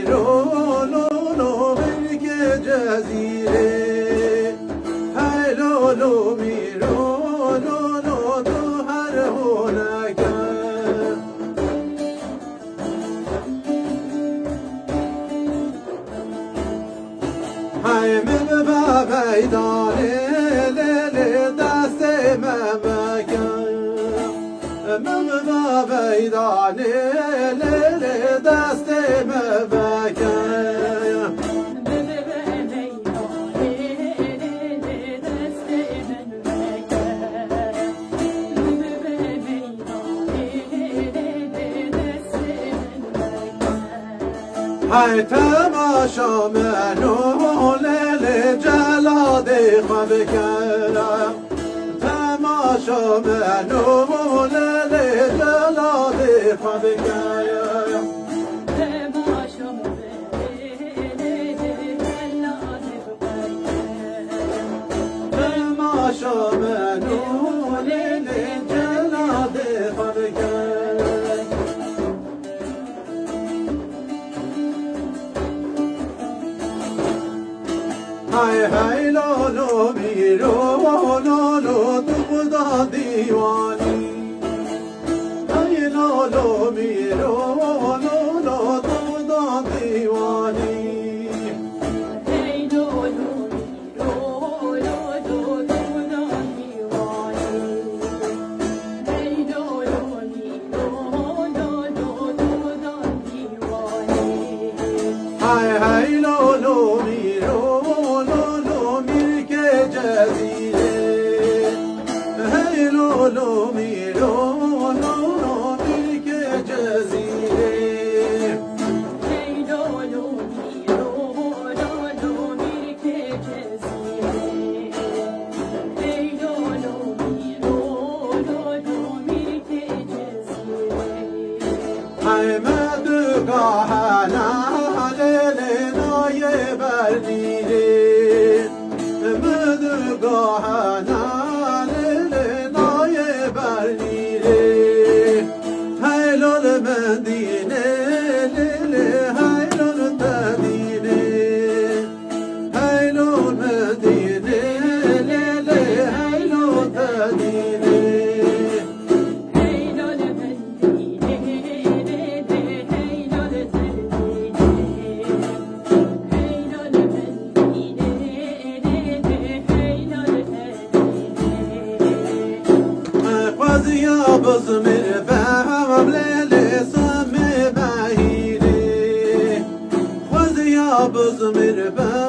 لولو ملك جزيره هاي لولو تو هر هناك هاي من بابيداني دست من بابیدانی دست مبکن های تماشا منو لیل جلاد خواب کرم تماشا منو لیل جلاد خواب کرم تماشا لیل جلاد تماشا منو لیل جلاد خواب کرم های لولو لولو تو خدا دیوانی های لولو لولو تو خدا دیوانی ای لولو تو خدا دیوانی ای لولو تو خدا دیوانی های لولو لولو ملک جزیره ای لولو ملک جزیره ای لولو ملک جزیره های مدگاهنا لیلای بردیره مدگاهنا مدینه هیلون مدینه هیلون مدینه هیلون مدینه هیلون مدینه خوزیا بزمیر فهم لیل سمی بهیره خوزیا بزمیر فهم